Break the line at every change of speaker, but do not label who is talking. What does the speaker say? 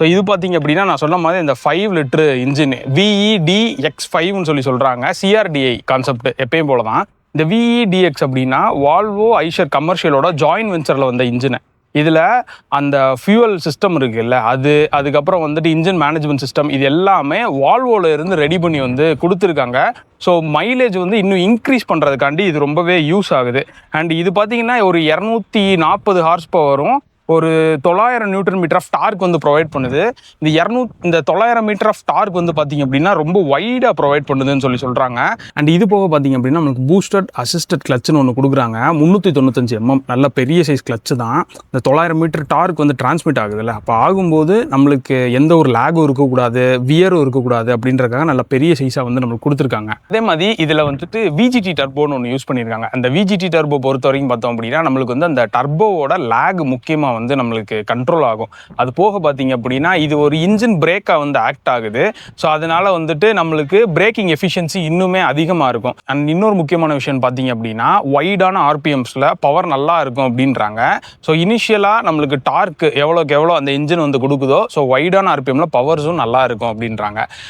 So இது பார்த்தீங்க அப்படின்னா நான் சொன்ன மாதிரி இந்த 5 லிட்டரு இன்ஜின் VEDX5ன்னு சொல்கிறாங்க. CRDI கான்செப்ட் எப்பயும் போல தான். இந்த VEDX அப்படின்னா வால்வோ ஐஷர் கமர்ஷியலோட ஜாயின்ட் வெஞ்சரில் வந்த இன்ஜினை. இதில் அந்த ஃபியூவல் சிஸ்டம் இருக்குல்ல, அதுக்கப்புறம் வந்துட்டு இன்ஜின் மேனேஜ்மெண்ட் சிஸ்டம், இது எல்லாமே வால்வோவில் இருந்து ரெடி பண்ணி கொடுத்துருக்காங்க. ஸோ மைலேஜ் இன்னும் இன்க்ரீஸ் பண்ணுறதுக்காண்டி இது ரொம்பவே யூஸ் ஆகுது. அண்ட் இது பார்த்தீங்கன்னா ஒரு 240 ஹார்ஸ் பவரும் ஒரு 900 newton metre of torque provide பண்ணுது. இந்த 900 மீட்டர் ஆஃப் டார்க் பார்த்தீங்க அப்படின்னா ரொம்ப வைடாக ப்ரொவைட் பண்ணுதுன்னு சொல்கிறாங்க. அண்ட் இது போக பார்த்தீங்க அப்படின்னா நம்மளுக்கு பூஸ்டட் அசிஸ்டட் கிளச்சுன்னு ஒன்று கொடுக்குறாங்க. 395 mm நல்ல பெரிய சைஸ் கிளச்சு தான். இந்த 900 மீட்டர் டார்க் டிரான்ஸ்மிட் ஆகுதுல்ல, அப்போ ஆகும்போது நம்மளுக்கு எந்த ஒரு லேகும் இருக்கக்கூடாது, வியரும் இருக்கக்கூடாது அப்படின்றக்காக நல்ல பெரிய சைஸாக நம்மளுக்கு கொடுத்துருக்காங்க. அதே மாதிரி இதில் VGT டர்போன்னு ஒன்று யூஸ் பண்ணியிருக்காங்க. அந்த VGT டர்போ பொறுத்த வரைக்கும் பார்த்தோம் அப்படின்னா நம்மளுக்கு அந்த டர்போவோட லேக் முக்கியமாக நம்மளுக்கு கண்ட்ரோல் ஆகும். அது போக பார்த்தீங்க அப்படின்னா இது ஒரு இன்ஜின் பிரேக்கா ஆக்ட் ஆகுது. ஸோ அதனால நம்மளுக்கு பிரேக்கிங் எஃபிஷியன்சி இன்னுமே அதிகமாக இருக்கும். அண்ட் இன்னொரு முக்கியமான விஷயம் பார்த்தீங்க அப்படின்னா வைடான ஆர்பிஎம்ஸில் பவர் நல்லா இருக்கும் அப்படின்றாங்க. ஸோ இனிஷியலாக நம்மளுக்கு டார்க் எவ்வளோக்கு எவ்வளோ அந்த இன்ஜின் கொடுக்குதோ, ஸோ வைடான ஆர்பிஎம்ல பவர்ஸும் நல்லா இருக்கும் அப்படின்றாங்க.